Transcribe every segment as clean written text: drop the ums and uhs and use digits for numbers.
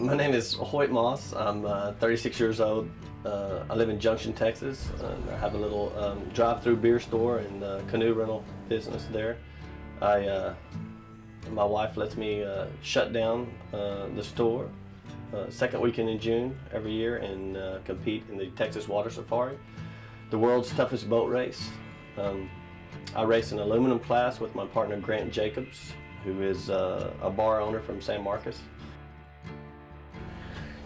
My name is Hoyt. I'm 36 years old. I live in Junction, Texas. I have a little drive-through beer store and canoe rental business there. My wife lets me shut down the store second weekend in June every year and compete in the Texas Water Safari, the world's toughest boat race. I race an aluminum class with my partner Grant Jacobs, who is a bar owner from San Marcos.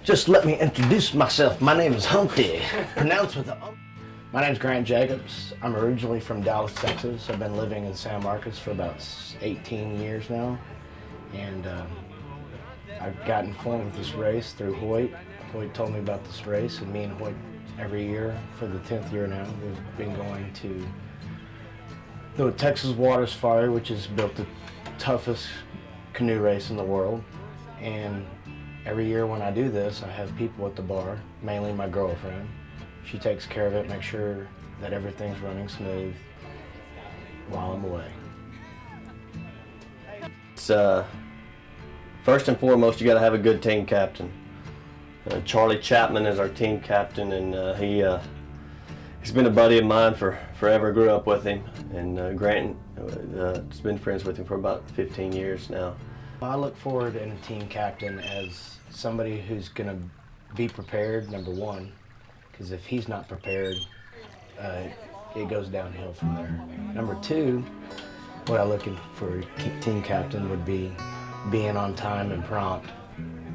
Just let me introduce myself. My name is Humpty, pronounced with a ump. My name's Grant Jacobs. I'm originally from Dallas, Texas. I've been living in San Marcos for about 18 years now. And I've got informed with this race through Hoyt. Hoyt told me about this race, and me and Hoyt every year for the 10th year now, we've been going to the Texas Water Safari, which is built the toughest canoe race in the world. And every year when I do this, I have people at the bar, mainly my girlfriend. She takes care of it, makes sure that everything's running smooth while I'm away. It's, first and foremost, you got to have a good team captain. Charlie Chapman is our team captain, and he's been a buddy of mine for forever. Grew up with him, and Grant has been friends with him for about 15 years now. I look forward in a team captain as somebody who's going to be prepared, number one, because if he's not prepared, it goes downhill from there. Number two, what I look for a team captain would be being on time and prompt,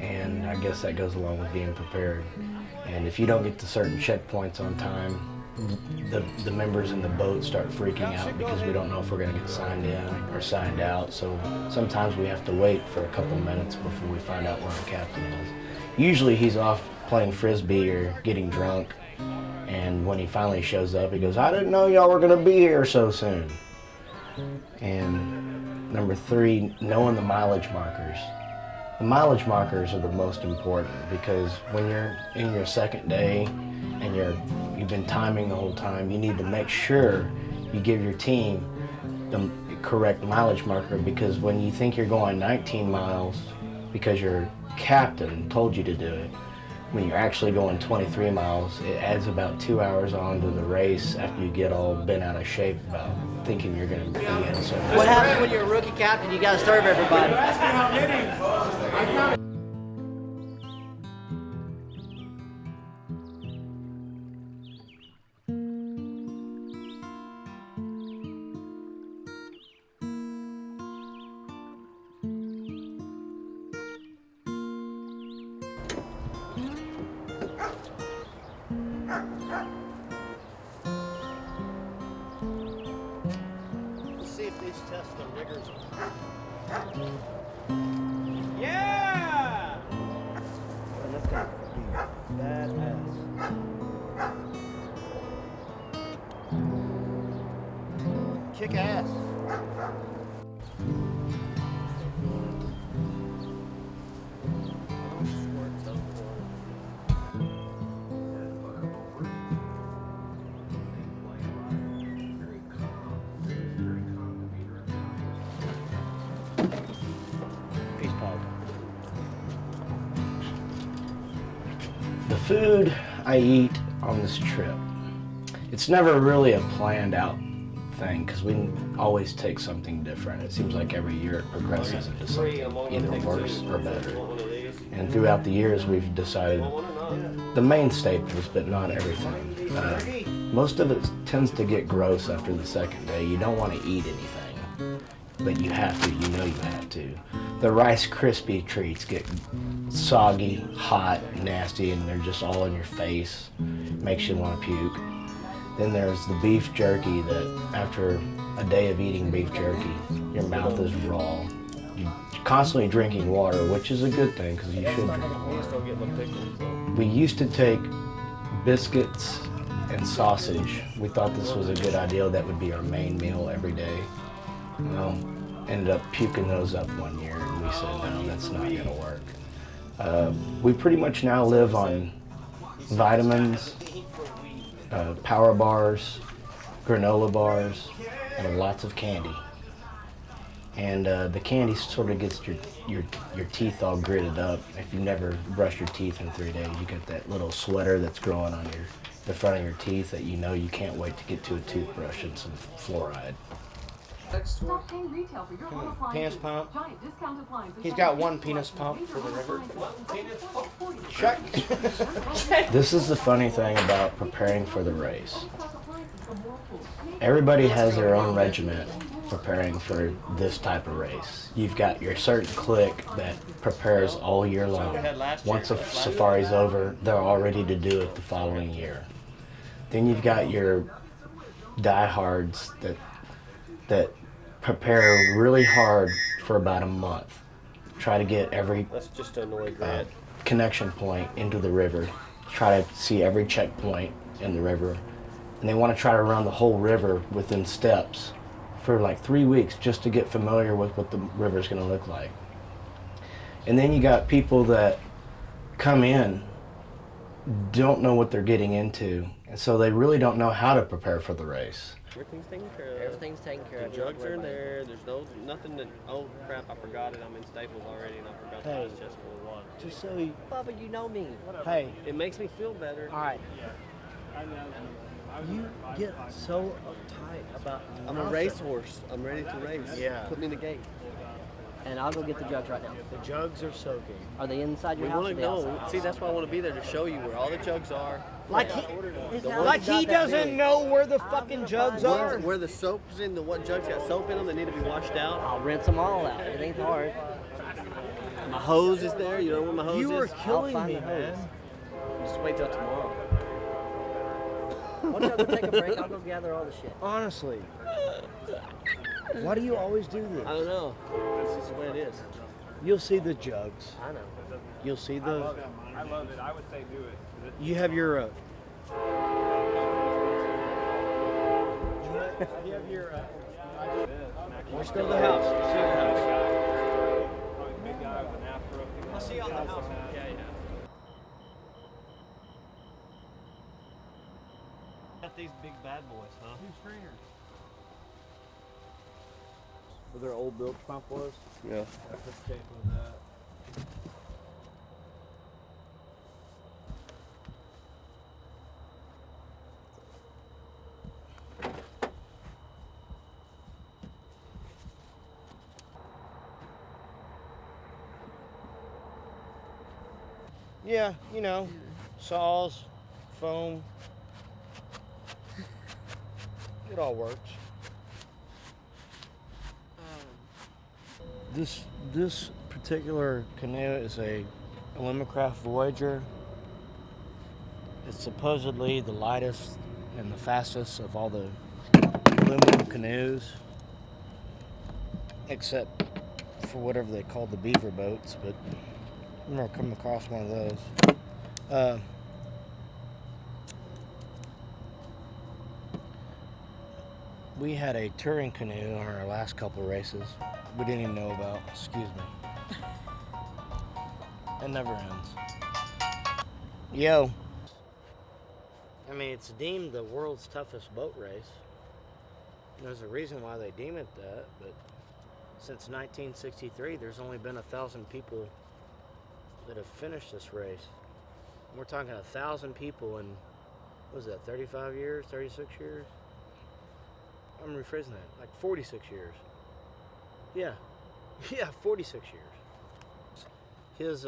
and I guess that goes along with being prepared. And if you don't get to certain checkpoints on time, the members in the boat start freaking out because we don't know if we're going to get signed in or signed out. So sometimes we have to wait for a couple minutes before we find out where the captain is. Usually he's off playing frisbee or getting drunk, and when he finally shows up, he goes, "I didn't know y'all were going to be here so soon." And number three, knowing the mileage markers. The mileage markers are the most important, because when you're in your second day and you've been timing the whole time, you need to make sure you give your team the correct mileage marker, because when you think you're going 19 miles because your captain told you to do it, when you're actually going 23 miles, it adds about 2 hours onto the race after you get all bent out of shape about thinking you're going to be in. So what happens when you're a rookie captain? You got to serve everybody. Let's see if these tests the riggers. Yeah! Well, that's gonna be badass. Kick ass. Peace pipe. The food I eat on this trip, it's never really a planned out thing, because we always take something different. It seems like every year it progresses into something either worse or better. And throughout the years we've decided the main staples, but not everything. Most of it tends to get gross after the second day. You don't want to eat anything, but you have to, you know you have to. The Rice Krispie treats get soggy, hot, nasty, and they're just all in your face. Makes you want to puke. Then there's the beef jerky that after a day of eating beef jerky, your mouth is raw. You're constantly drinking water, which is a good thing because you should drink water. We used to take biscuits and sausage. We thought this was a good idea. That would be our main meal every day. Ended up puking those up one year, and we said, no, that's not gonna work. We pretty much now live on vitamins, power bars, granola bars, and lots of candy. and the candy sort of gets your teeth all gritted up. If you never brush your teeth in 3 days, you get that little sweater that's growing on the front of your teeth that you know you can't wait to get to a toothbrush and some fluoride. Stop paying retail for your home appliances. Penis pump. Giant discount appliances. He's got one penis pump for the river. Check. This is the funny thing about preparing for the race. Everybody has their own regiment preparing for this type of race. You've got your certain clique that prepares all year long. Once a safari's over, they're all ready to do it the following year. Then you've got your diehards that prepare really hard for about a month. Try to get every That's just to annoy Grant. connection point into the river. Try to see every checkpoint in the river. And they want to try to run the whole river within steps for like 3 weeks just to get familiar with what the river's going to look like. And then you got people that come in, don't know what they're getting into, and so they really don't know how to prepare for the race. Everything's taken care of. Everything's taken care of. The jugs are in there. There's nothing that. Oh crap! I forgot it. I'm in Staples already, and I forgot the ice chest full of water. Just so you, Bubba, you know me. hey, It makes me feel better. all right. You get so uptight about I'm a racehorse. I'm ready to race. Yeah. Put me in the gate. And I'll go get the jugs right now. The jugs are soaking. Are they inside your We house want or to the know. outside? See, that's why I want to be there to show you where all the jugs are. Like His The house like is he not that doesn't big. know where the I'm fucking gonna jugs find are. Where the soap's in, what jugs got soap in them that need to be washed out. I'll rinse them all out. It ain't hard. My hose is there. You know where my hose You are is? killing find me, the man. hose. Just wait till tomorrow. Why don't y'all go take a break? I'll go gather all the shit. Honestly. Why do you always do this? I don't know. That's just the way it is. You'll see the jugs. I know. You'll see the. I love it. I would say do it. You have your. You have your. Let's go to the house. Let's see the house. Big guy with an afro. I'll see you on the house. Yeah. Got these big bad boys, huh? Two stringers. Where their old bilge pump was. Yeah. I put tape on that. Yeah, you know, saws, foam. It all works. This particular canoe is a Aluminocraft Voyager. It's supposedly the lightest and the fastest of all the aluminum canoes, except for whatever they call the beaver boats, but I've never come across one of those. We had a touring canoe on our last couple races. We didn't even know about. Excuse me. It never ends. Yo. I mean, it's deemed the world's toughest boat race. There's a reason why they deem it that, but since 1963, there's only been 1,000 people that have finished this race. We're talking 1,000 people in, what was that, 35 years, 36 years? I'm rephrasing that, like 46 years. Yeah, yeah, 46 years.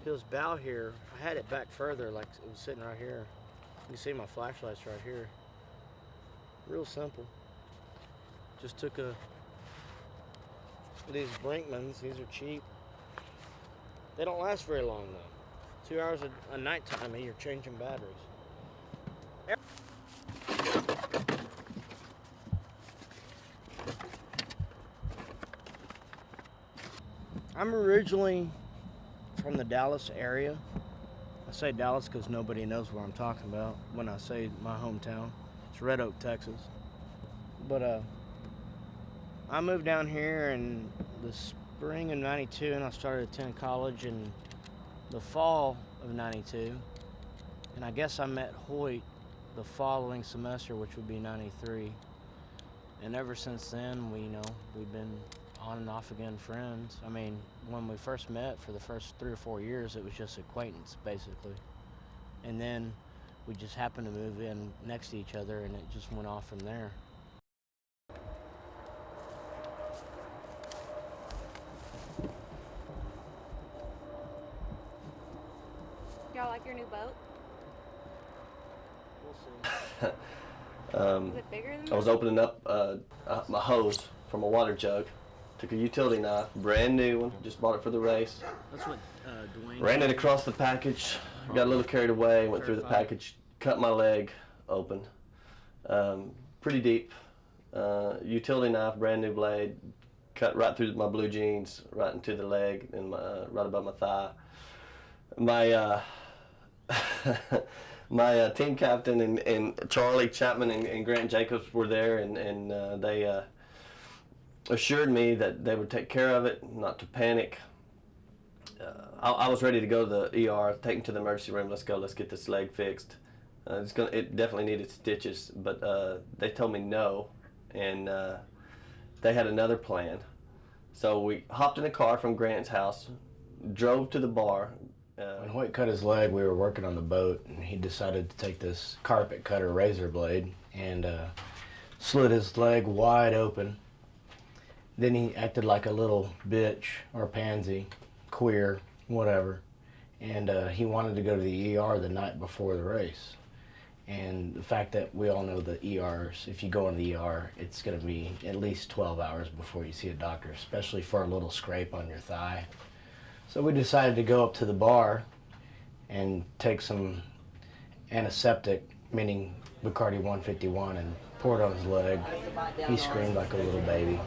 His bow here, I had it back further, like it was sitting right here. You can see my flashlight's right here. Real simple. Just took these Brinkmans, these are cheap. They don't last very long though. 2 hours a nighttime and you're changing batteries. I'm originally from the Dallas area. I say Dallas because nobody knows where I'm talking about when I say my hometown. It's Red Oak, Texas. But I moved down here in the spring of '92 and I started attending college in the fall of '92. And I guess I met Hoyt the following semester, which would be '93. And ever since then, we've been on and off again friends. I mean, when we first met for the first 3 or 4 years, it was just acquaintance, basically. And then we just happened to move in next to each other, and it just went off from there. Y'all like your new boat? Is it bigger than I was opening up my hose from a water jug. Took a utility knife, brand new one, just bought it for the race. That's what Dwayne... Ran it across the package, got a little carried away, went through the package, cut my leg open. Pretty deep. Utility knife, brand new blade, cut right through my blue jeans, right into the leg, and right above my thigh. My my team captain and Charlie Chapman and Grant Jacobs were there, and they assured me that they would take care of it, not to panic. I was ready to go to the ER, take him to the emergency room. Let's go. Let's get this leg fixed. It definitely needed stitches, but they told me no, and they had another plan. So we hopped in a car from Grant's house, drove to the bar. When Hoyt cut his leg, we were working on the boat, and he decided to take this carpet cutter razor blade and slit his leg wide open. Then he acted like a little bitch or pansy, queer, whatever, and he wanted to go to the ER the night before the race. And the fact that we all know the ERs, if you go in the ER, it's going to be at least 12 hours before you see a doctor, especially for a little scrape on your thigh. So we decided to go up to the bar and take some antiseptic, meaning Bacardi 151, and pour it on his leg. He screamed like a little baby.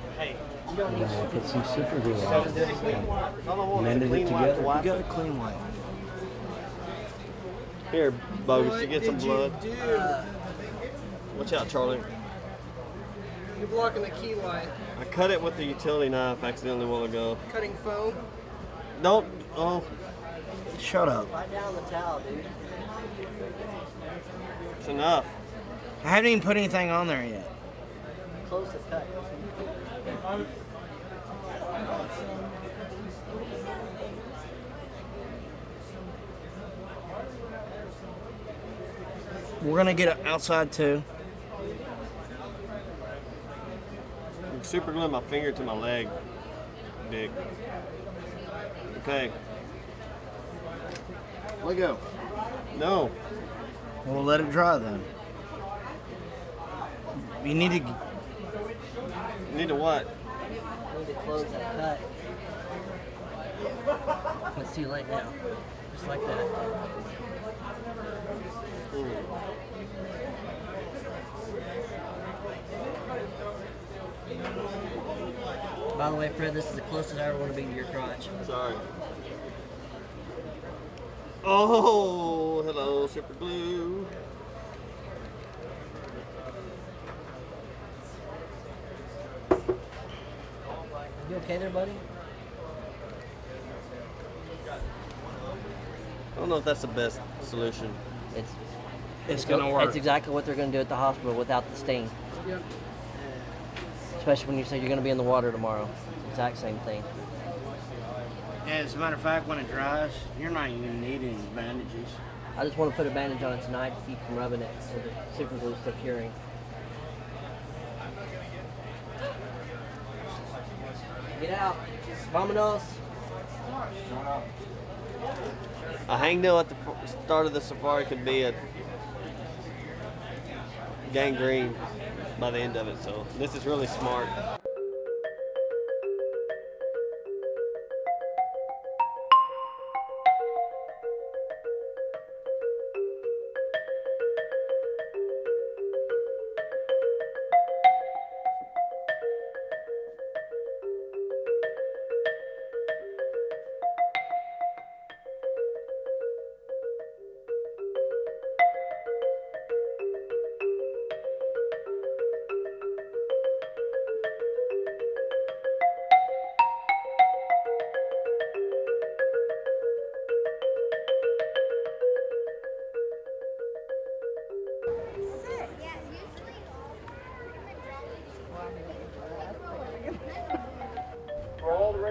And then we put some super glue on it and mended it together. You got a clean wipe. Here, Bogus, you get some blood. Watch out, Charlie. You're blocking the key line. I cut it with the utility knife accidentally a while ago. Cutting foam. Don't. Oh. Shut up. Lie down the towel, dude. It's enough. I haven't even put anything on there yet. Close the cut. We're gonna get it outside too. Super glue my finger to my leg, Dick. Okay. Let go. No. We'll let it dry then. You need to. Need to what? Need to close that cut. It's too late now. Just like that. By the way, Fred, this is the closest I ever want to be to your crotch. Sorry. Oh, hello, super glue. You okay there, buddy? I don't know if that's the best solution. It's gonna work. It's exactly what they're going to do at the hospital without the sting. Yep. Especially when you say you're going to be in the water tomorrow. Exact same thing. As a matter of fact, when it dries, you're not even gonna need any bandages. I just want to put a bandage on it tonight to keep from rubbing it so the super glue's still curing. Get out. Vamonos. A hangnail at the start of the safari could be a gangrene by the end of it, so this is really smart.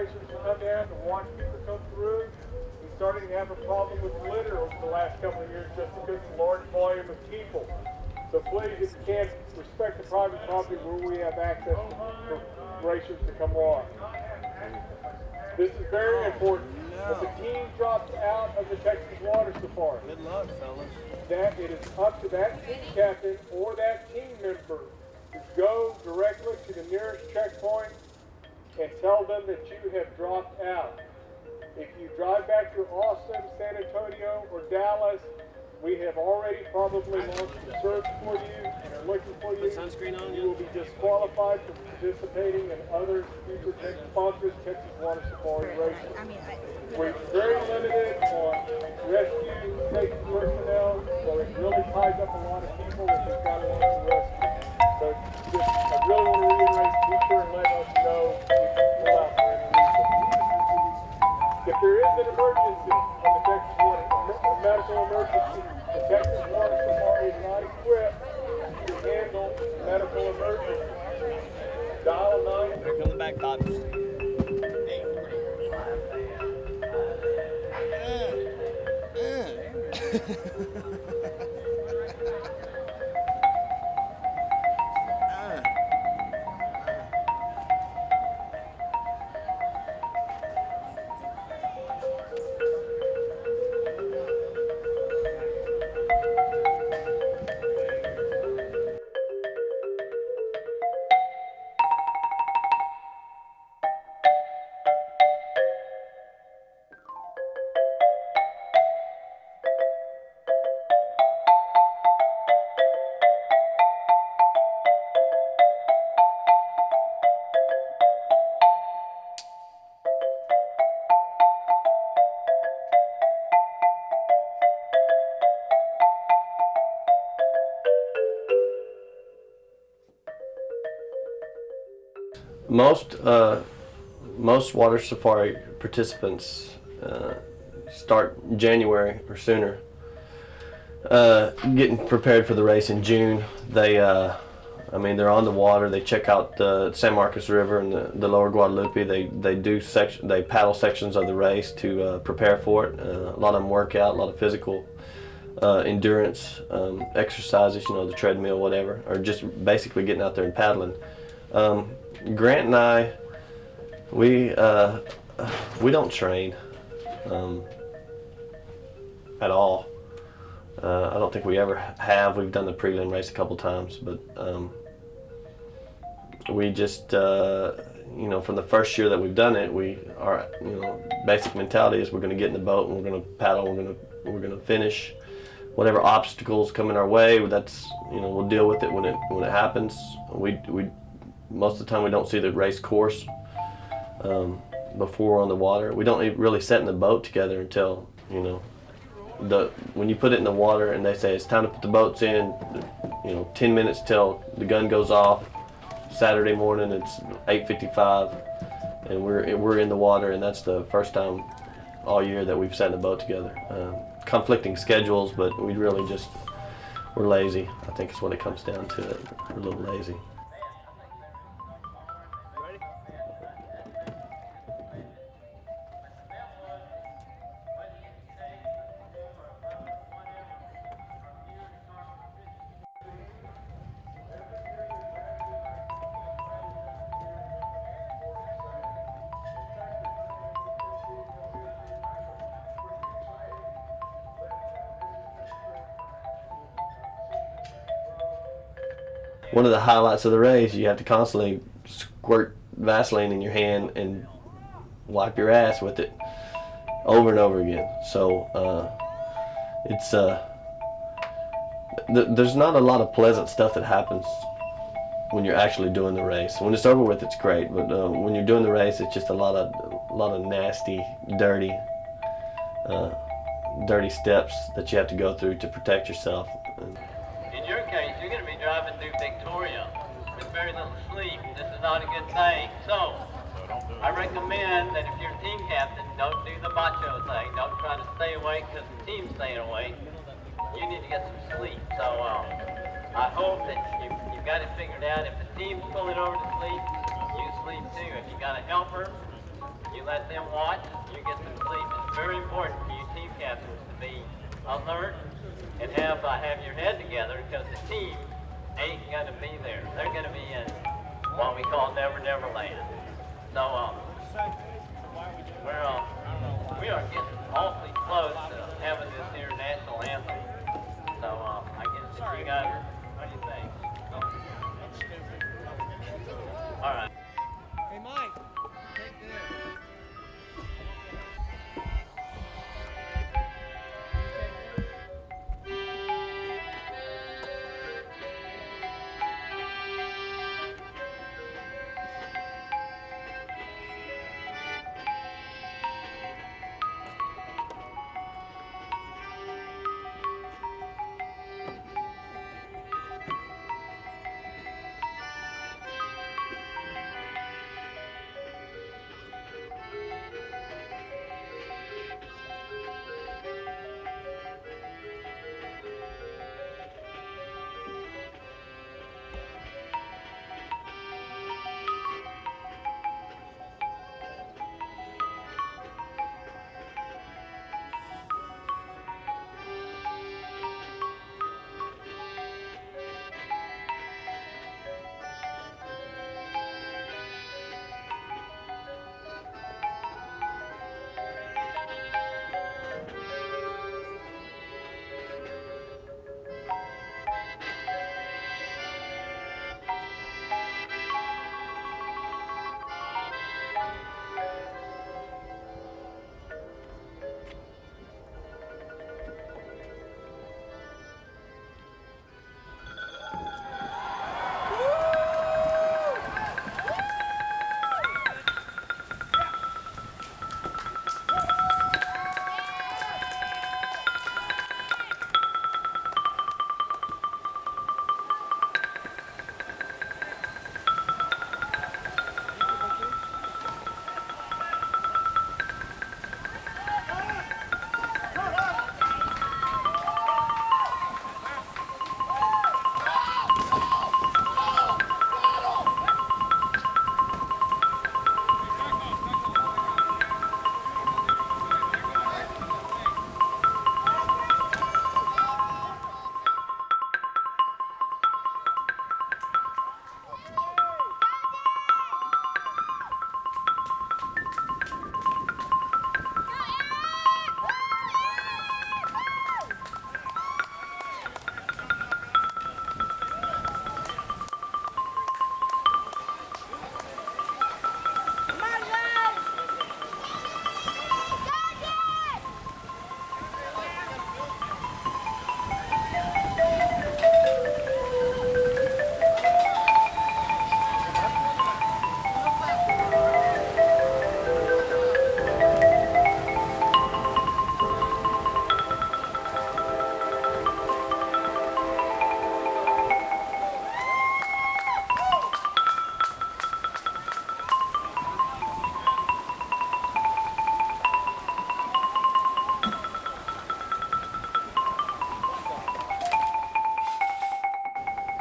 racers to come down to watch people come through. We started having a problem with litter over the last couple of years just because of the large volume of people. So please, if you can, respect the private property where we have access for racers to come on. This is very important. If the team drops out of the Texas Water Safari, Good luck, fellas. that it is up to that team captain or that team member to go directly to the nearest checkpoint and tell them that you have dropped out. If you drive back to Austin, San Antonio, or Dallas, we have already probably launched a search for you and are looking for you. Put sunscreen on. You will be disqualified from participating in other future sponsored Texas Water Safari races. We're very limited on rescue safety personnel, so it really ties up a lot of people that you've got to want to rescue. So I really want to reiterate, be sure and let us know if you pull out for any reason. If there is an emergency on the Texas Water, a medical emergency, the Texas Water Safari is not equipped to handle medical emergencies. Dial 9. Here come the back Dodgers. Most water safari participants start in January or sooner. Getting prepared for the race in June. They're on the water. They check out the San Marcos River and the Lower Guadalupe. They paddle sections of the race to prepare for it. A lot of them work out, a lot of physical endurance exercises. The treadmill, whatever, or just basically getting out there and paddling. Grant and I, we don't train at all. I don't think we ever have. We've done the prelim race a couple times, but we just, from the first year that we've done it, our basic mentality is we're going to get in the boat and we're going to paddle. We're going to finish. Whatever obstacles come in our way, we'll deal with it when it happens. We most of the time we don't see the race course before we're on the water. We don't really set in the boat together until when you put it in the water and they say it's time to put the boats in. 10 minutes till the gun goes off. Saturday morning it's 8:55, and we're in the water, and that's the first time all year that we've sat in the boat together. Conflicting schedules, but we're lazy. I think it's what it comes down to. We're a little lazy. One of the highlights of the race, you have to constantly squirt Vaseline in your hand and wipe your ass with it over and over again. So there's not a lot of pleasant stuff that happens when you're actually doing the race. When it's over with, it's great, but when you're doing the race, it's just a lot of nasty, dirty steps that you have to go through to protect yourself. In your case, you're going to be driving through Victoria with very little sleep. This is not a good thing. So, I recommend that if you're a team captain, don't do the macho thing. Don't try to stay awake because the team's staying awake. You need to get some sleep. So, I hope that you've got it figured out. If the team's pulling over to sleep, you sleep too. If you got a helper, You let them watch, you get some sleep. It's very important for you team captains to be alert and have your head together, because the team ain't gonna be there. They're gonna be in what we call Never Never Land. So we are getting awfully close to having this here national anthem. So I guess if you guys, what do you think? All right. Hey, Mike, take this.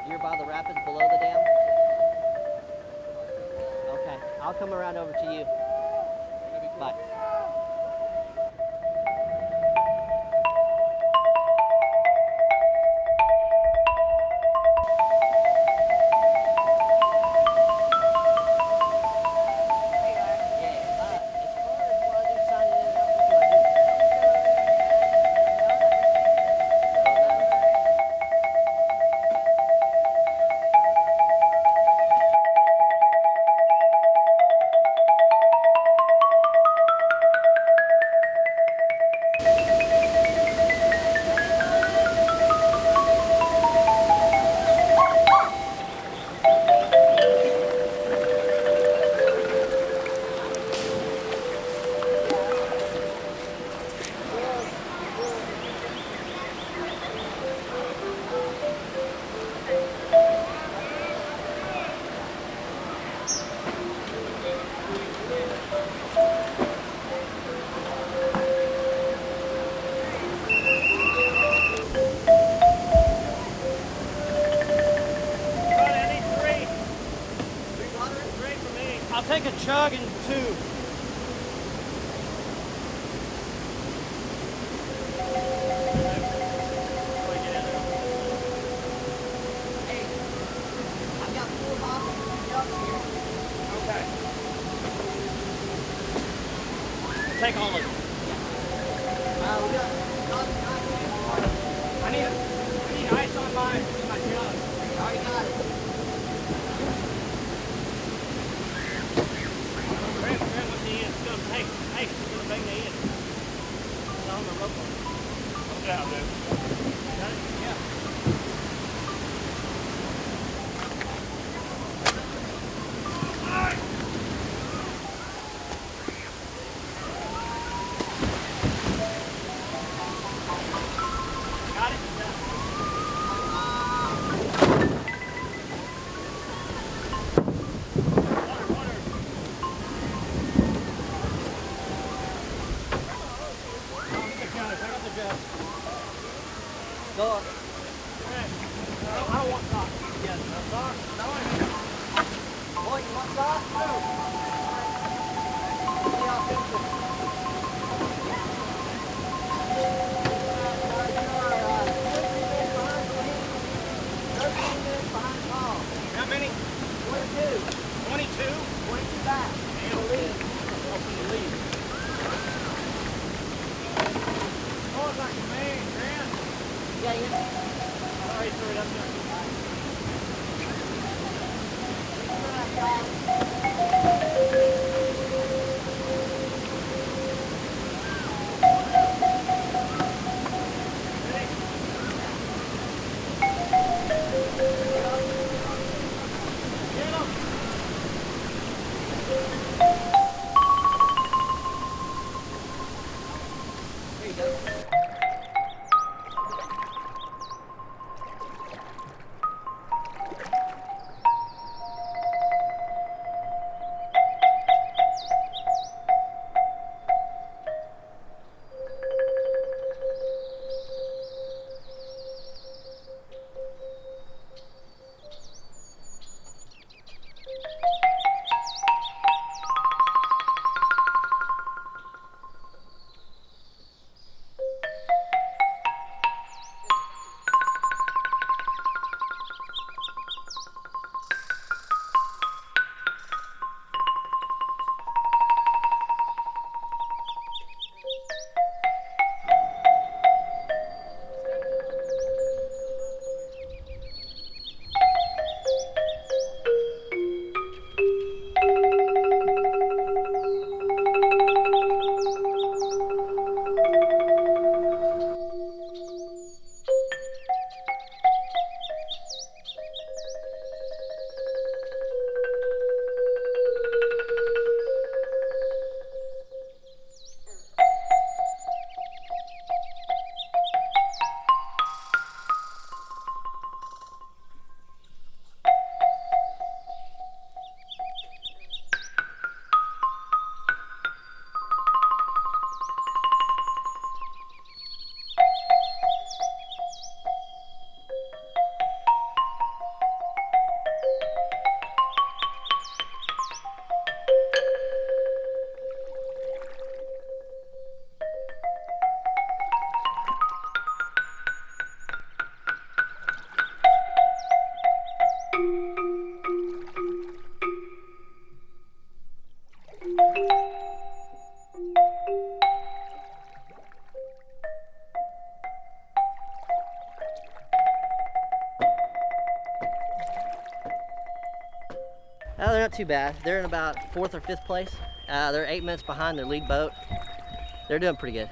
You're by the rapids below the dam? Okay, I'll come around over to you. Bye. I'll take a chug and two. Take all of it. I need ice on my jug. Already got it. Grab what the end. It's gonna take. Hey, it's gonna bang the end. It's on the rope. Yeah, dude. Got it? Yeah. Got it? Water. I got the jug. Go on. Okay. I don't want socks. Yes, no socks. No. Boy, you want socks? No. See how fix it. How many? 22. 22? 22 back. And a lead. Open the lead. Oh, it's like a man, Grant. Yeah, yeah. All right, throw it up there. There you go. Oh, they're not too bad. They're in about 4th or 5th place. They're 8 minutes behind their lead boat. They're doing pretty good.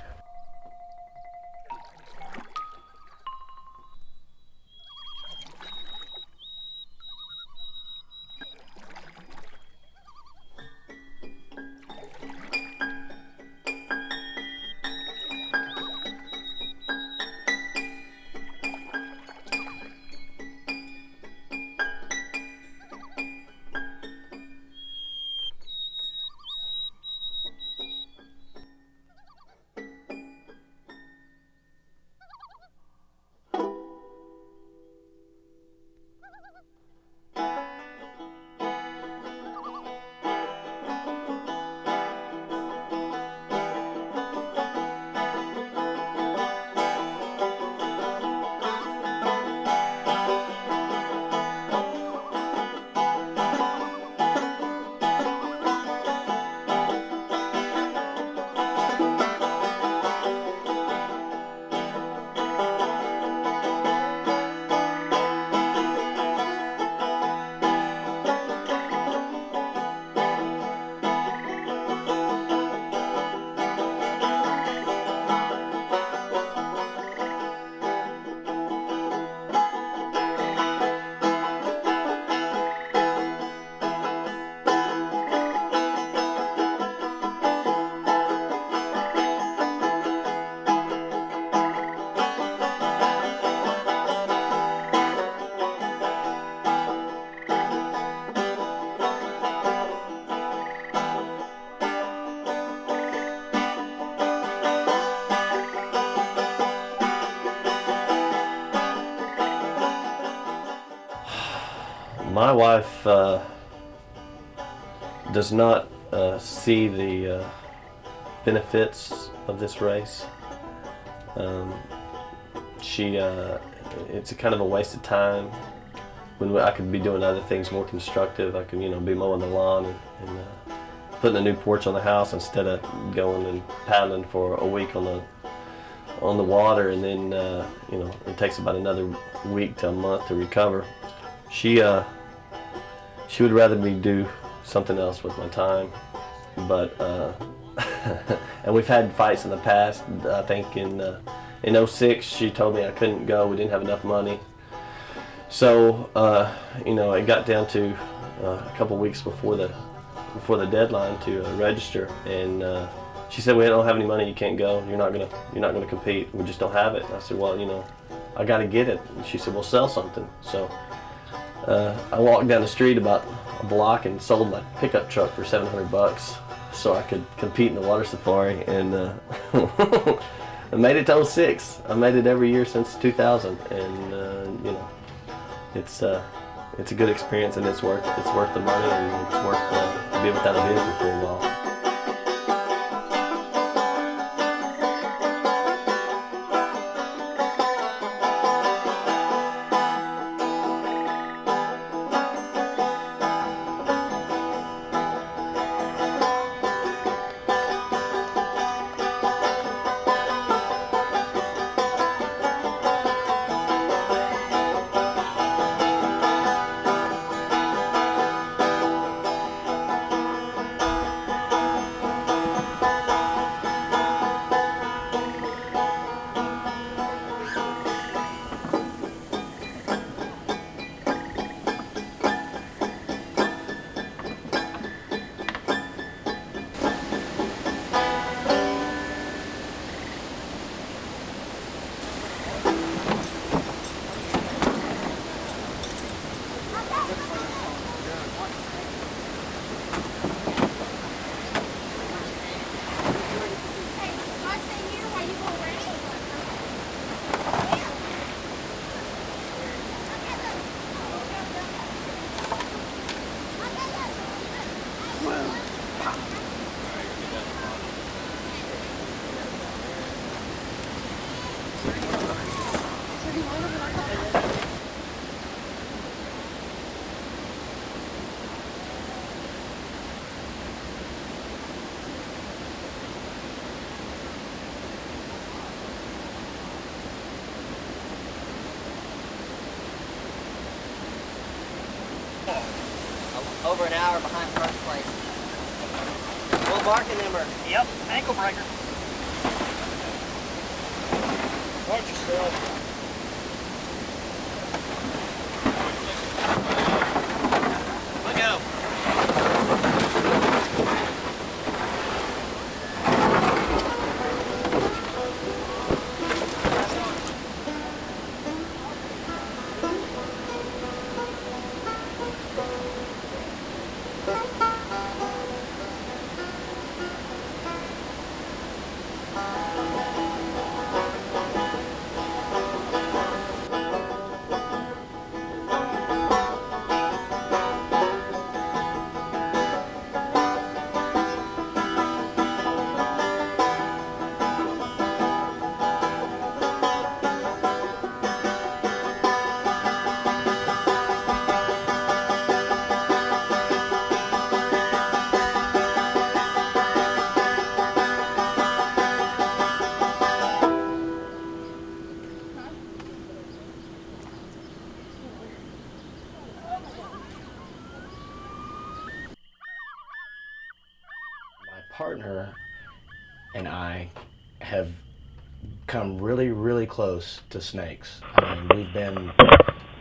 My wife does not see the benefits of this race. It's a kind of a waste of time when I could be doing other things more constructive. I could, be mowing the lawn and putting a new porch on the house instead of going and paddling for a week on the water, and then it takes about another week to a month to recover. She would rather me do something else with my time, but and we've had fights in the past. I think in '06 she told me I couldn't go. We didn't have enough money. So it got down to a couple weeks before the deadline to register, and she said, "We don't have any money. You can't go. You're not gonna compete. We just don't have it." And I said, "Well, I got to get it." And she said, "Well, sell something." So I walked down the street about a block and sold my pickup truck for $700 so I could compete in the water safari, and I made it to '06. I made it every year since 2000, and it's a good experience, and it's worth the money, and it's worth being without a vehicle for a while. Over an hour behind first place. Will Mark and them are... Yep, ankle breaker. Watch yourself. Look out. Partner and I have come really, really close to snakes. I mean, we've been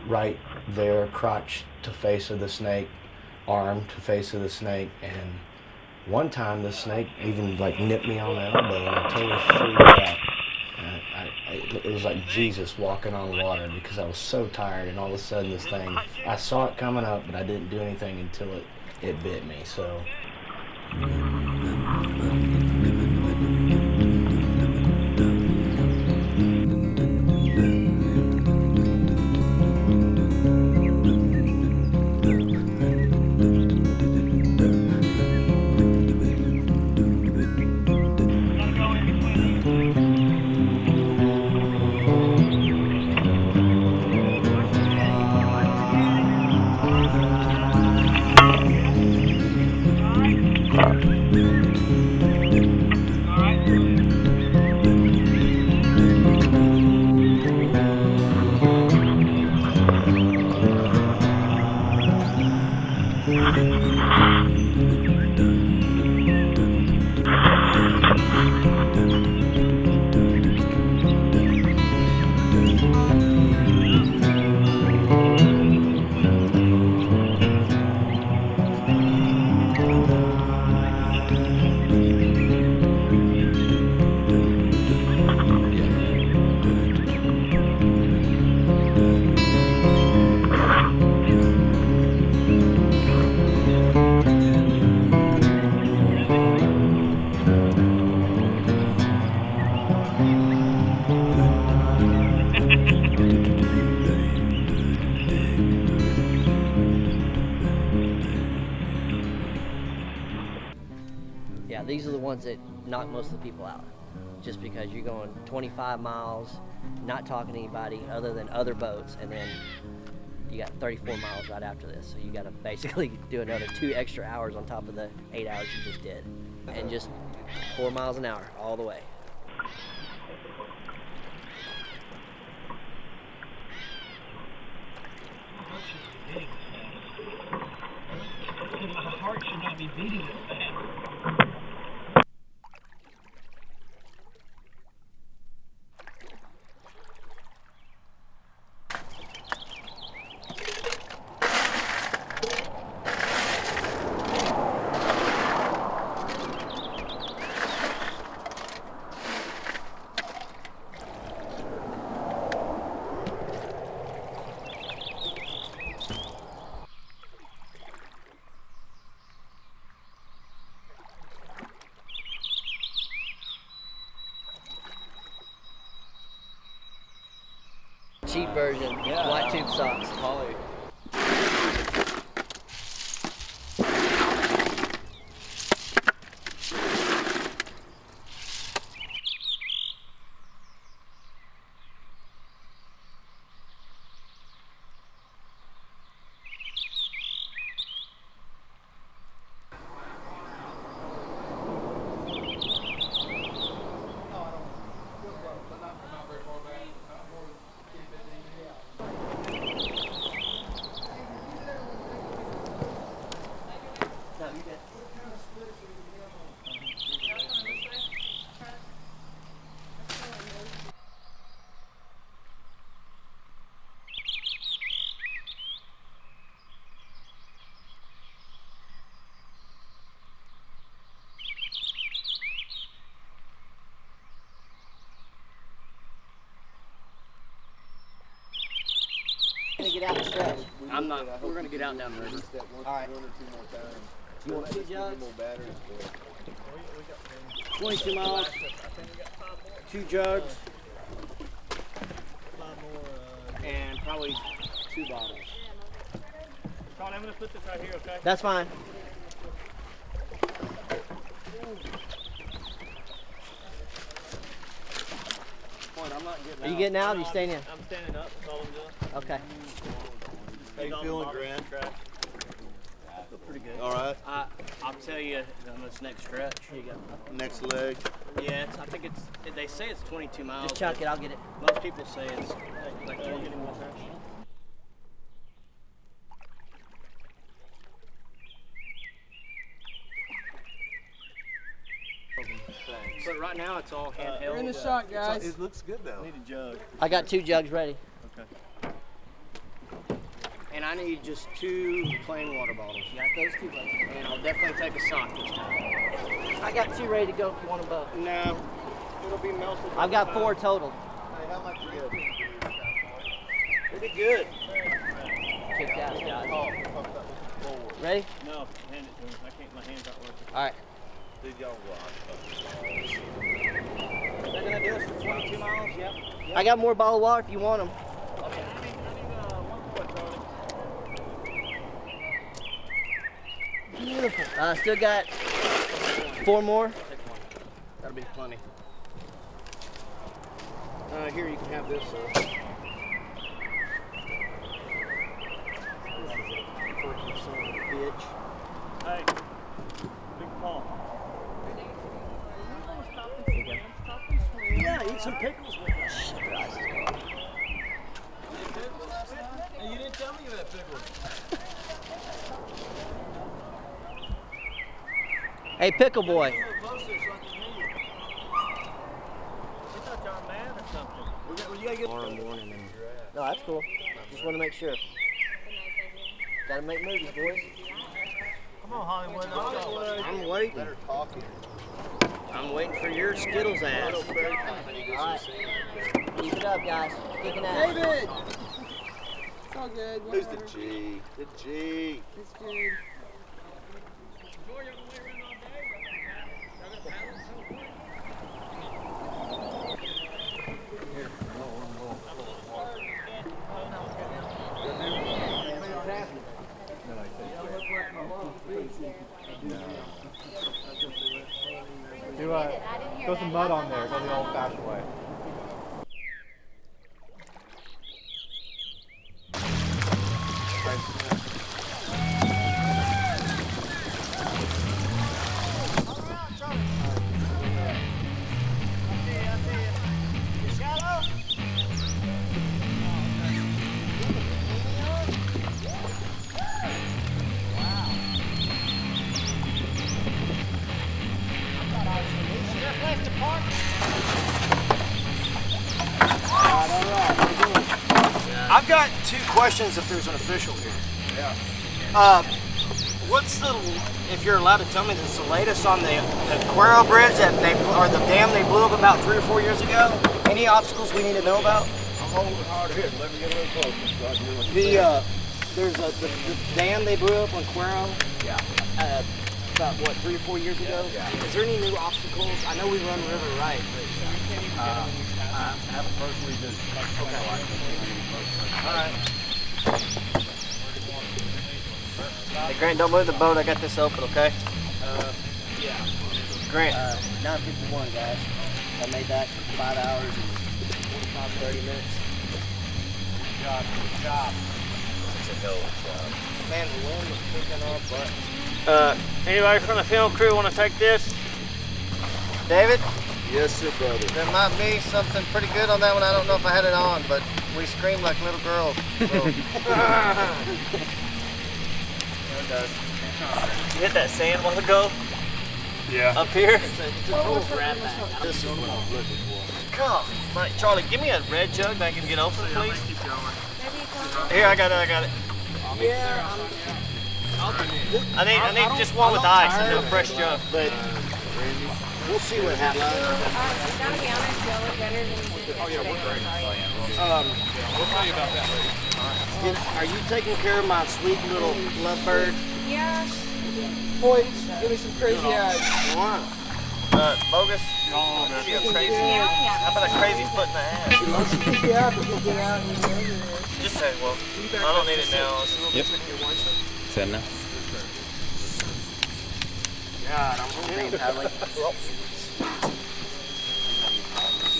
right there, crotch to face of the snake, arm to face of the snake, and one time the snake even nipped me on the elbow, and I totally freaked out. It was like Jesus walking on water, because I was so tired, and all of a sudden this thing, I saw it coming up, but I didn't do anything until it bit me. So. ones that knock most of the people out. Just because you're going 25 miles, not talking to anybody other than other boats, and then you got 34 miles right after this. So you got to basically do another 2 extra hours on top of the 8 hours you just did. And just 4 miles an hour all the way. My heart should not be beating as fast. Cheap version, black tube socks. Holly. Gonna get out and stretch. I'm not. We're gonna get out down the river. All right. You want 2 jugs? 22 miles. 2 jugs. And probably 2 bottles. Sean, I'm gonna put this right here, okay? That's fine. Are you getting out or are you staying in? I'm standing up, that's all I'm doing. Okay. How you feeling, Grant? I feel pretty good. All right. I'll tell you on this next stretch. Here you go. Next leg. Yeah, I think it's. They say it's 22 miles. Just chunk it, I'll get it. Most people say it's like 20. But right now it's all handheld. We're in the shot, guys. It looks good though. Need a jug. I got 2 jugs ready. Okay. And I need just 2 plain water bottles. You got those 2 bugs. And I'll definitely take a sock this time. I got 2 ready to go if you want them both. No, it'll be melted. I've got 4 total. Hey, how much you get? Pretty good. Kicked out, guys. Oh, fuck that. Ready? No, hand it to me. I can't, my hand's not working. All right. Did y'all rock? They're gonna do us for 22 miles. Yep. I got more bottled water if you want them. I need one more, Tony. Beautiful. Still got 4 more. That'll be plenty. Here you can have this. This is a fucking son of a bitch. Hey, big paw. Yeah, eat some pickles with us. Hey, you didn't tell me you had pickles. Hey, Pickle Boy. A little closer so I can hear you. You thought y'all were mad or something? You gotta get Tomorrow morning. And No, that's cool. Just want to make sure. Gotta make movies, boys. Come on, Hollywood. Let's go. I'm waiting. better talking. I'm waiting for your Skittles ass. All right. Keep it up, guys. Kicking ass. David! It's all good. Who's the G? The G. It's good. throw some mud on there, go the old-fashioned way. I've got 2 questions if there's an official here. Yeah. What's the, if you're allowed to tell me, this the latest on the Cuero Bridge that or the dam they blew up about 3 or 4 years ago? Any obstacles we need to know about? I'm holding hard here. Let me get a little closer so I can do what There's the dam they blew up on Cuero. Yeah. About what, 3 or 4 years ago? Yeah. Is there any new obstacles? I know we run River right, but I haven't personally been. Okay. all right. Hey, Grant, don't move the boat. I got this open, okay? Yeah. Grant. 9:51, guys. I made that in 5 hours and 25, 30 minutes. Good job. It's a hell of a job. Man, the wind was kicking our butt. Anybody from the film crew want to take this? David, Yes, sir, brother. there might be something pretty good on that one. I don't know if I had it on, but we screamed like little girls. So. You hit that sand a while ago? Yeah. Up here? It's a total grab bag. This is what I was looking for. Come on, Charlie, give me a red jug that I can get open, please. Maybe it's on. Here, I got it. Yeah, I need just one with ice and a fresh jug. but we'll see what happens. Gotta be honest, y'all look better than you did yesterday. We'll tell you about that later. Are you taking care of my sweet little lovebird? Yeah. Hoyt, give me some crazy eyes. Bogus. Give you a crazy. How about a crazy foot in the ass? Just say, well, I don't need it now. Yep. Said no. God, I'm hoping paddling.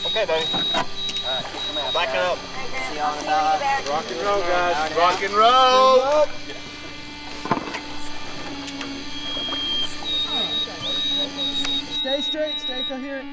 Okay, baby. Back it up. See y'all in about. Rock and roll, guys. Rock and roll. Stay straight, stay coherent.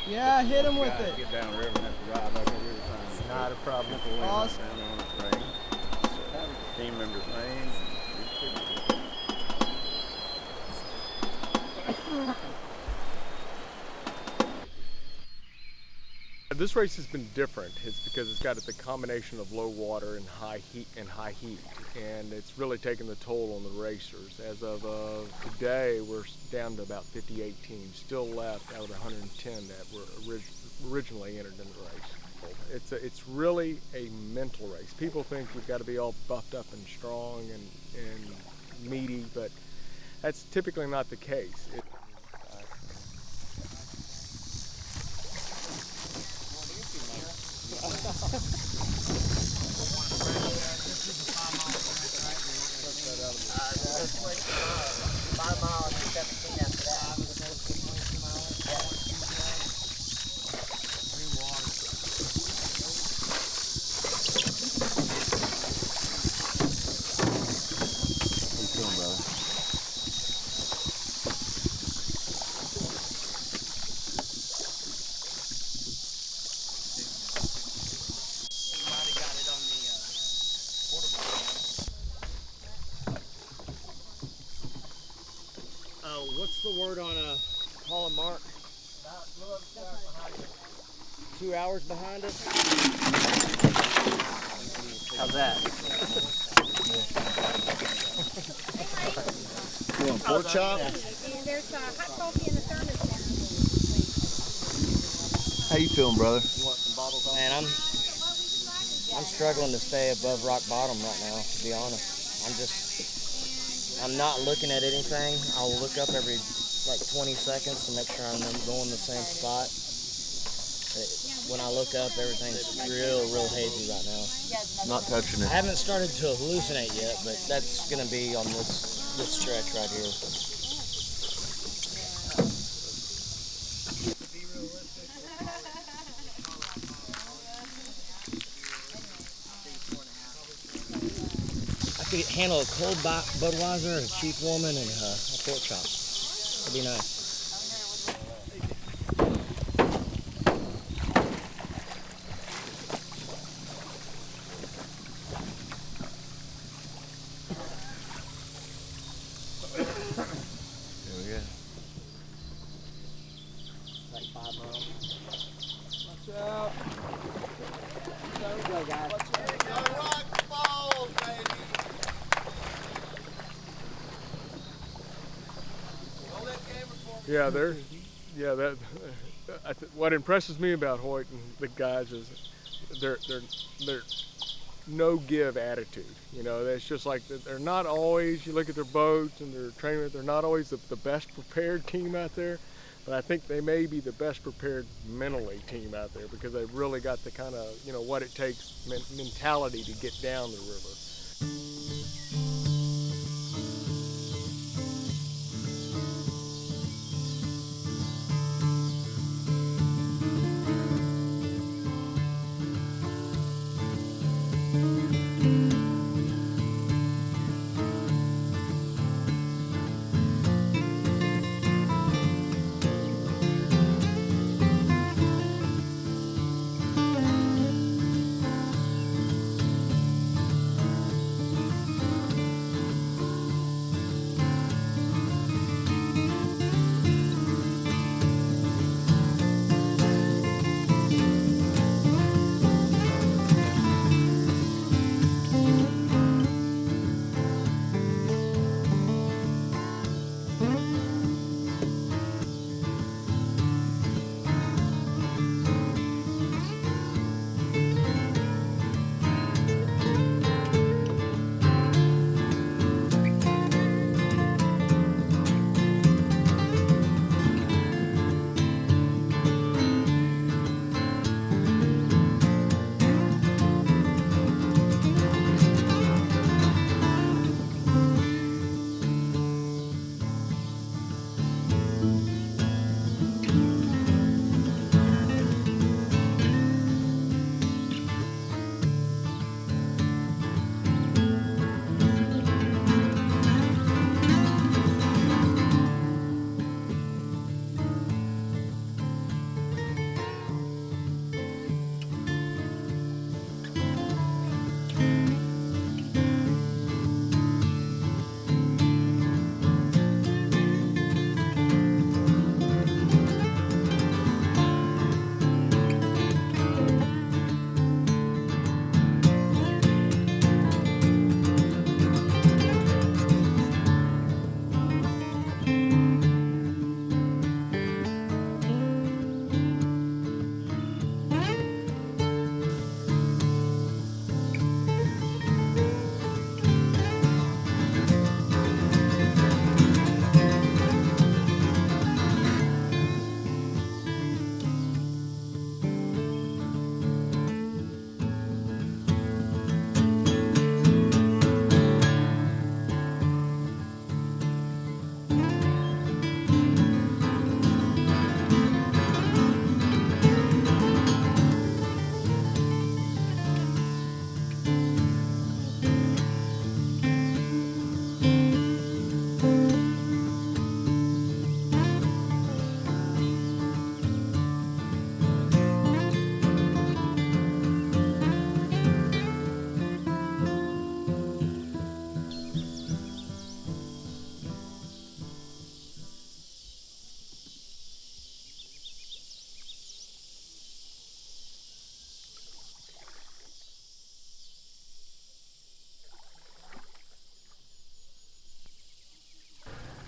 Yeah, hit him with it. Get down the river and have to drive back over every time. Not a problem. Awesome. Down there on the train. Team members' names. This race has been different. It's because it's got the combination of low water and high heat, and it's really taken the toll on the racers. As of today, we're down to about 58 teams, still left out of the 110 that were originally entered in the race. It's really a mental race. People think you've got to be all buffed up and strong and meaty, but that's typically not the case. What's the word on Paul and Mark? 2 hours behind us. How's that? You want pork chop? And there's hot coffee in the thermos How you feeling, brother? Man, I'm struggling to stay above rock bottom right now, to be honest. I'm not looking at anything. I'll look up every like 20 seconds to make sure I'm going the same spot. When I look up, everything's real hazy right now. Not touching it. I haven't started to hallucinate yet, but that's gonna be on this stretch right here. I could handle a cold Budweiser, a cheap woman, and a pork chop. That'd be nice. There we go. Like 5 miles. Watch out. There we go, guys. What impresses me about Hoyt and the guys is they're no give attitude. You know, it's just like they're not always. You look at their boats and their training; they're not always the best prepared team out there. But I think they may be the best prepared mentally team out there because they've really got the kind of what it takes mentality to get down the river.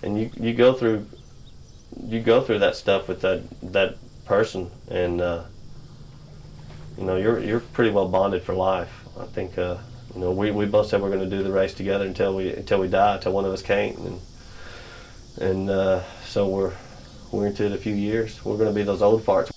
And you go through that stuff with that person, and you're pretty well bonded for life. I think we both said we're going to do the race together until we die, until one of us can't, and so we're into it a few years. We're going to be those old farts.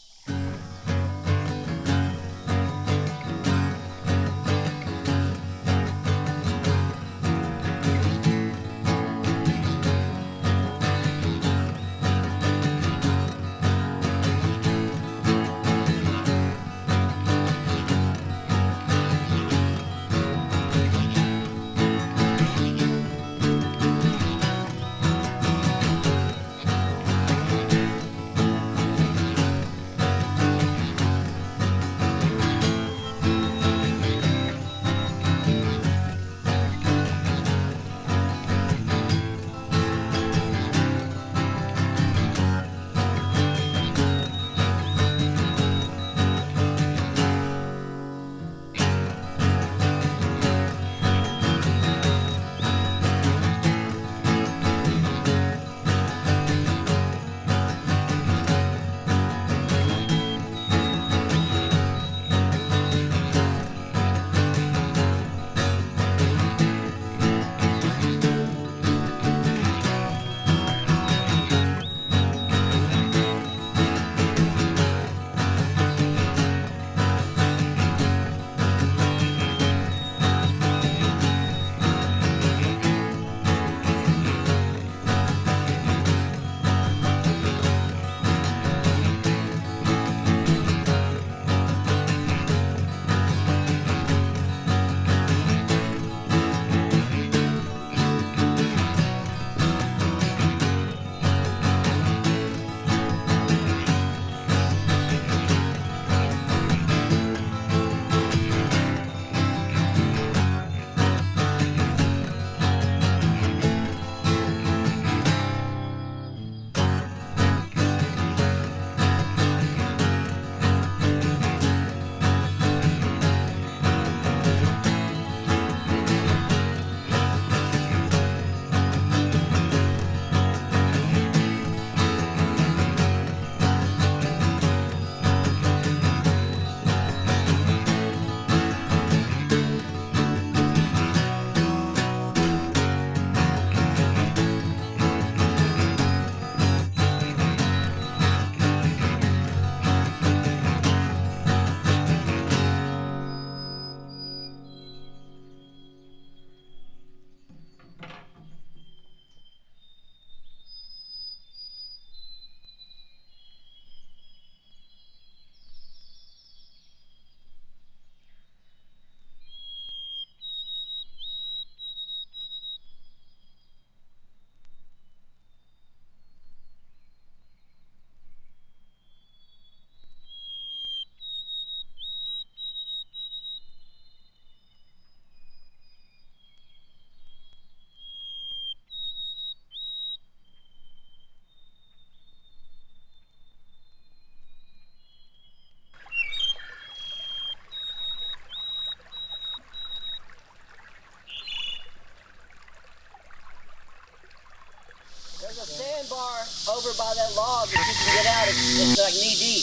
There's a sandbar over by that log that you can get out. It's like knee deep.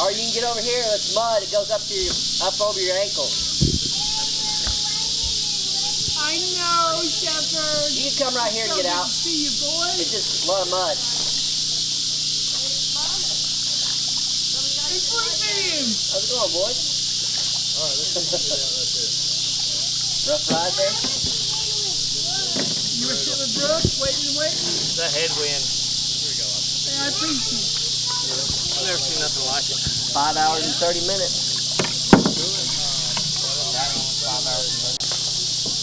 Or you can get over here. It's mud. It goes up over your ankle. I know, Shepherd. You can come right here and get out. See you, boy. It's just a lot of mud. Hey, Flippin'. How's it going, boys? All right, let's see that right there. Rough ride there? You were still at Brooks, waiting. It's a headwind. Hey, I appreciate it. I've never seen nothing like it. 5 hours and 30 minutes.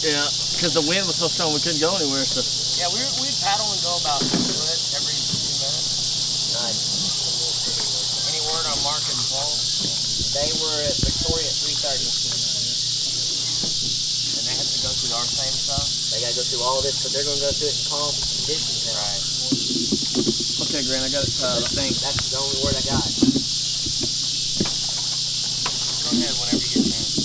Yeah, because the wind was so strong we couldn't go anywhere. So. Yeah, we'd paddle and go about a foot every few minutes. Nice. Any word on Mark and Paul? They were at Victoria at 3:30. And they have to go through our same stuff? They got to go through all this, but they're going to go through it in calm conditions now. Right. Okay, Grant, I got it tied, I think. That's the only word I got. Go ahead whenever you get a chance.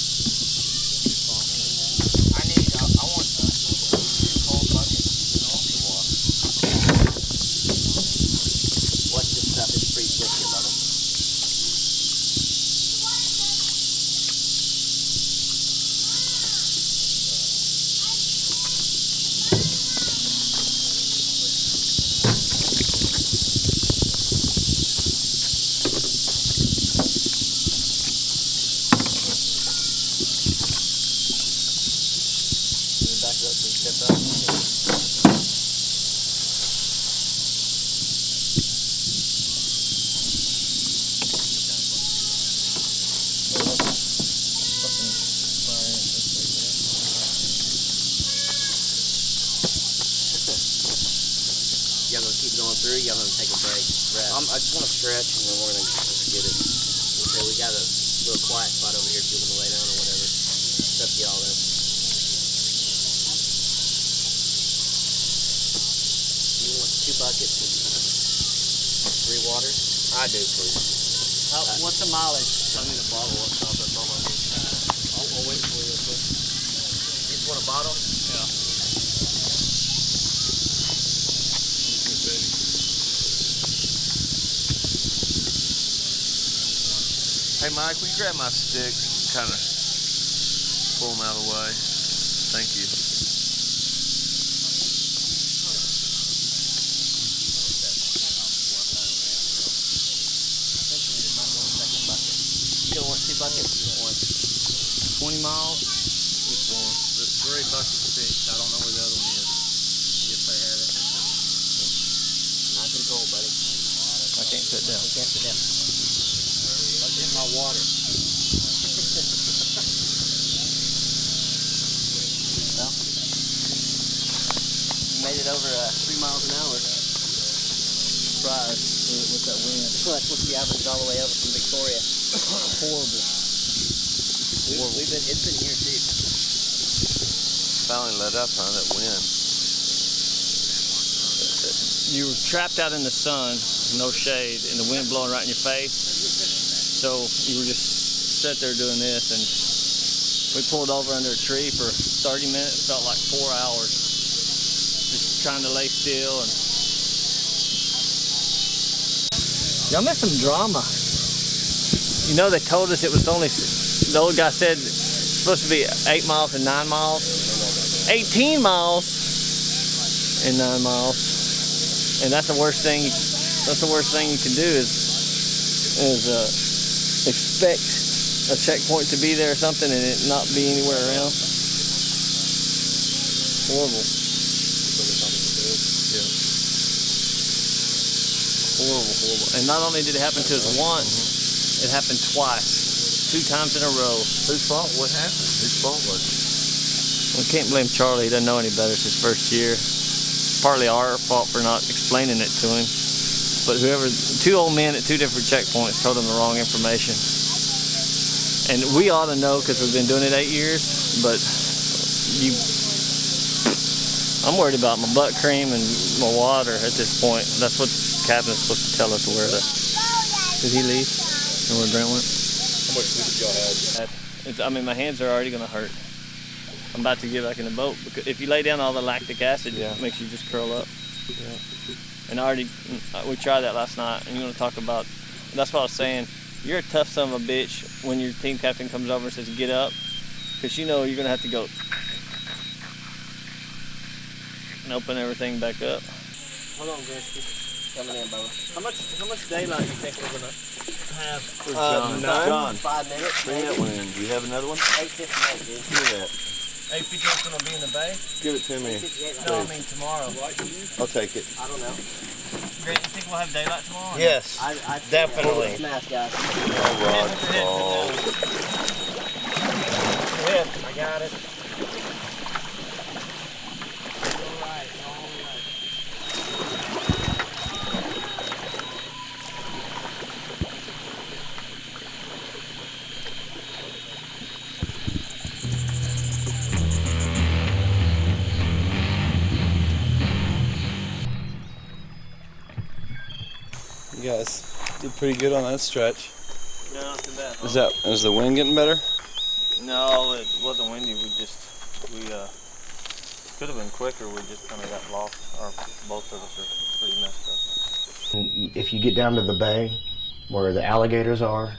I want two cold buckets and only water. Watch this stuff. It's pretty slick here, brother. going through? Y'all gonna take a break? Rest? I just want to stretch and then we're going to just get it. Okay, we got a little quiet spot over here if you want to lay down or whatever. It's up to y'all though. You want 2 buckets and 3 waters? I do, please. What's the mileage? I need a bottle up top. That's all I need. I'll wait for you. You just want a bottle? Yeah. Hey Mike, will you grab my sticks and kind of pull them out of the way? Thank you. You gonna want 2 buckets? 20 miles? Which one? There's 3 buckets of sticks. I don't know where the other one is. Yes, they have it. Not control, buddy. I can't sit down. You can't sit down. Get my water. Well, you made it over 3 miles an hour. Surprise with that wind. That's supposed to be averaged all the way over from Victoria. Horrible. It's been here too. Finally let up, huh? That wind. You were trapped out in the sun, no shade, and the wind blowing right in your face. So you were just sat there doing this, and we pulled over under a tree for 30 minutes. Felt like 4 hours, just trying to lay still. And y'all missed some drama. You know, they told us it was only. The old guy said it's supposed to be 8 miles and 9 miles. 18 miles and 9 miles, and that's the worst thing. That's the worst thing you can do is expect a checkpoint to be there or something and it not be anywhere around. Horrible. Horrible. And not only did it happen to us once, it happened twice, 2 times in a row. Whose fault? What happened? Whose fault was it? We can't blame Charlie. He doesn't know any better. It's his first year. It's partly our fault for not explaining it to him. But 2 old men at 2 different checkpoints told him the wrong information. And we ought to know because we've been doing it 8 years. But I'm worried about my butt cream and my water at this point. That's what the captain's supposed to tell us where to. Did he leave? And where Grant went? How much food did y'all have? I mean, my hands are already going to hurt. I'm about to get back in the boat because if you lay down all the lactic acid, it makes you just curl up. Yeah. And we tried that last night. And you want to talk about? That's what I was saying. You're a tough son of a bitch when your team captain comes over and says get up, because you know you're gonna have to go and open everything back up. Hold on, Grisky. Coming in, Bubba. How much daylight do you think we're gonna have? John. 5 minutes. Bring that one in. Do you have another one? 8:58, dude. Give me that. 8:58 gonna be in the bay? Give it to me. 8:58. No, I mean tomorrow. I'll take it. I don't know. Grant, you think we'll have daylight tomorrow? Yes, I definitely. Smash, guys. All right. Go ahead. I got it. You guys did pretty good on that stretch. No, not too bad. Is the wind getting better? No, it wasn't windy. We could have been quicker. We just kind of got lost. Both of us are pretty messed up. If you get down to the bay where the alligators are,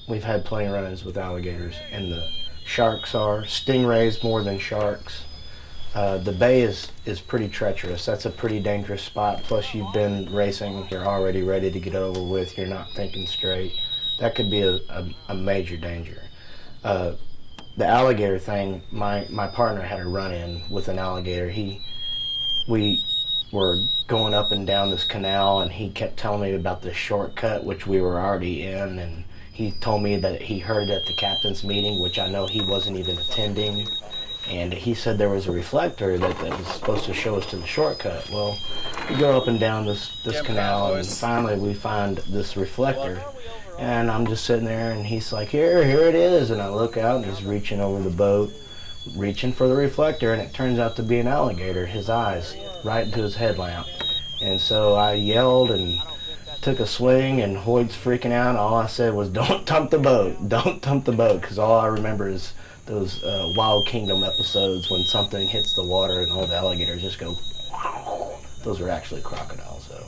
we've had plenty of run-ins with alligators, and the sharks are. Stingrays more than sharks. The bay is pretty treacherous. That's a pretty dangerous spot. Plus you've been racing, you're already ready to get over with, you're not thinking straight. That could be a major danger. The alligator thing, my partner had a run-in with an alligator. We were going up and down this canal and he kept telling me about this shortcut which we were already in, and he told me that he heard at the captain's meeting, which I know he wasn't even attending. And he said there was a reflector that was supposed to show us to the shortcut. Well, We go up and down this canal, and finally we find this reflector. And I'm just sitting there, and he's like, here it is. And I look out, and he's reaching over the boat, reaching for the reflector, and it turns out to be an alligator, his eyes, right into his headlamp. And so I yelled and took a swing, and Hoyt's freaking out. All I said was, don't dump the boat, don't dump the boat, because all I remember is those Wild Kingdom episodes when something hits the water and all the alligators just go, wow. Those are actually crocodiles, though.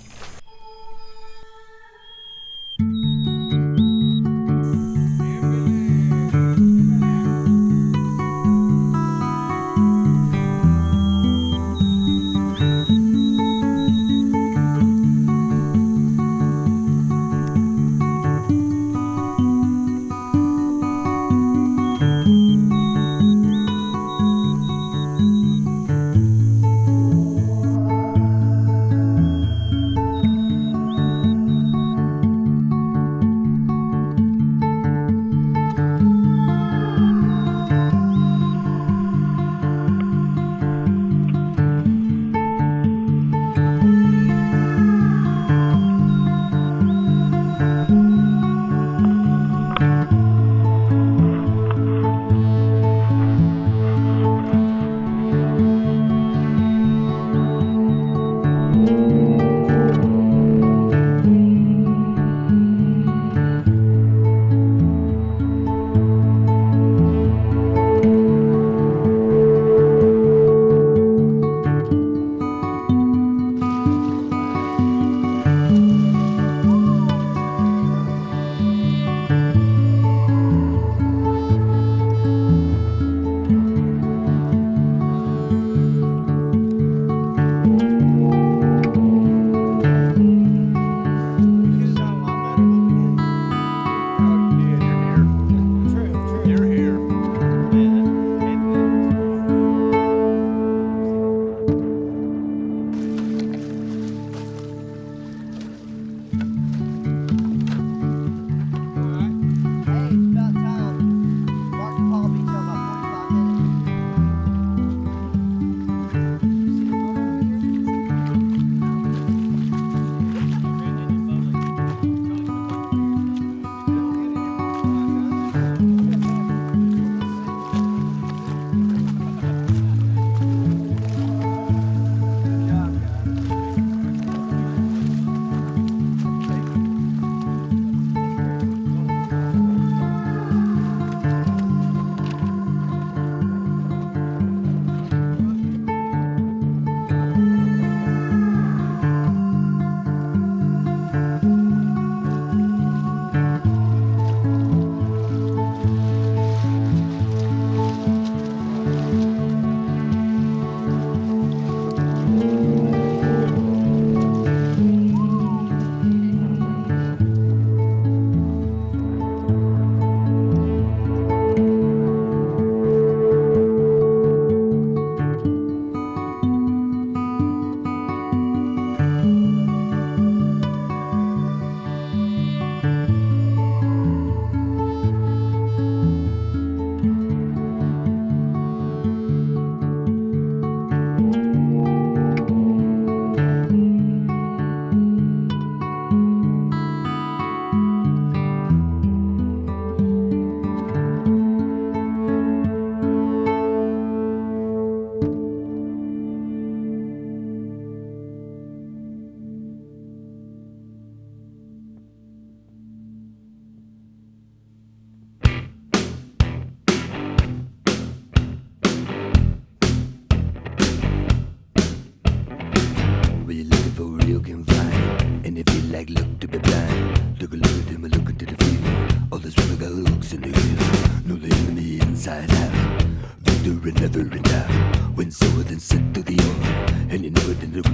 And you know it in the boy.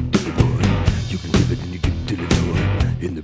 You can give it and you get to the door. In the